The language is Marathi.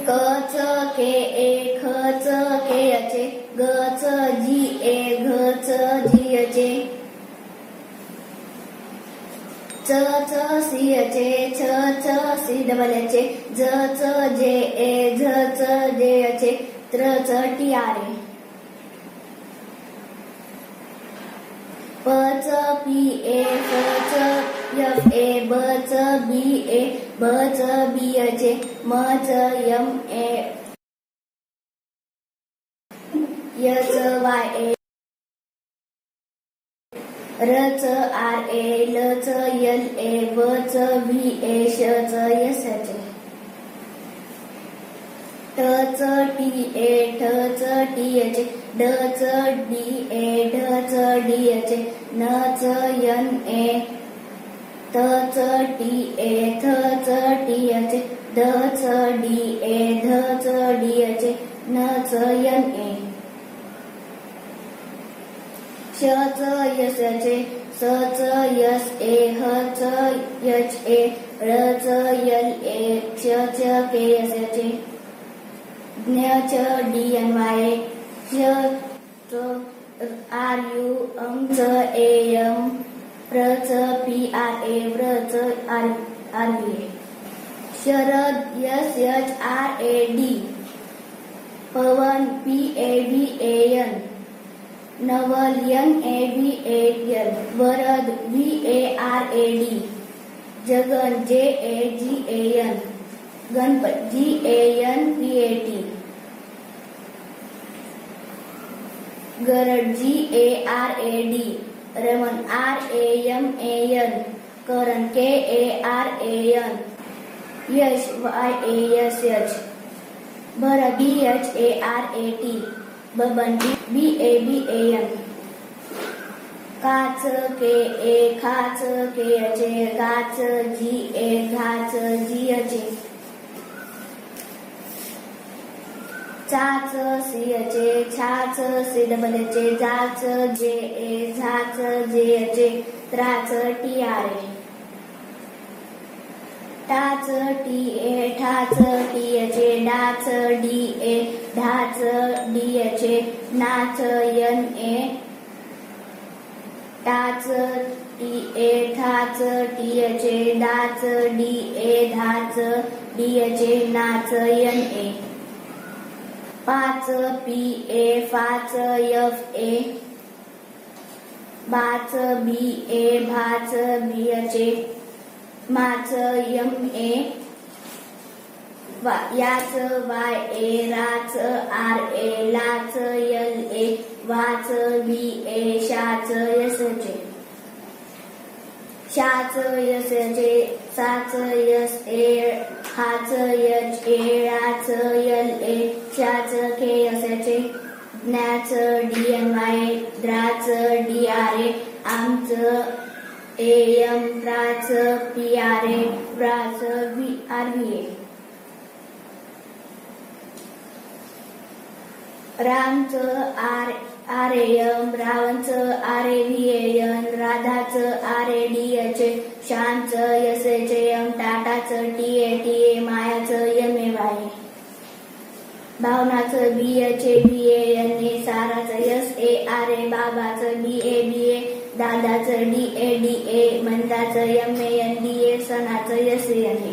क च के ए ख च के चे ग च जी ए घ च जी चे च च सी चे छ छ सी डबल चे ज च जे ए झ च जे चे त्र च टी आर ए प च पी ए फ च एफ ए ब च बी ए ब च बी चे म च एम ए य च वाय ए र च आर ए ल च एल ए व च व्ही ए श च यस चे ट च टी ए ठ च टी चे ड च डी ए ढ च डी चे न च एन ए त च टी ए थ च टी चे द च डी ए ध च डी चे न च एन ए श च यस चे स च यस ए ह च यच ए र च यल ए क्ष च के यस चे ज्ञ च डी एन वाय श च आर यू च ए एम प्र च पी आर ए व्र च R R B A Sharad S H R A D Pawan P A B A N Naval N A B A L Varad V A R A D Jagan J A G A N Ganpat G A N P A T गरड G A R A D Raman R A M A N Karan K A R A N Yash Y A S H Bharat B H A R A T Baban B A B A N काच के ए खाच के चे गाच जी ए घाच जी चे चाच सी चे छाच सी डबल चे जाच जे ए झाच जे चे त्राच टी आर ए टाच टी ए ठाच टी चे डाच डी ए ढाच डी चे नाच एन ए टाच टी ए ठाच टी चे डाच डी ए धाच डी चे नाच एन ए पाच पी ए फाच एफ ए बाच बी ए भाच बी चे माच एम ए याच वाय ए राच आर ए लाच यल ए वाच बी ए शाच यस चे शाच यस चे साच यस ए हाच यच ए राच यल ए शाच के यस चे ज्ञाच डी एन वाय द्राच डी आर ए आमच ए एम प्राच पी आर ए व्राच व्ही आर व्ही ए रामच आर आर ए एम रावणच R A V A N राधाच आर ए डी एच शांच यस एच एम टाटाच टी ए मायाच एम ए वाय भावनाच B H A B A N A साराच यस ए आर ए बाबाच बी ए दादाच D A मंदाच M A N D A सणाच यस एन ए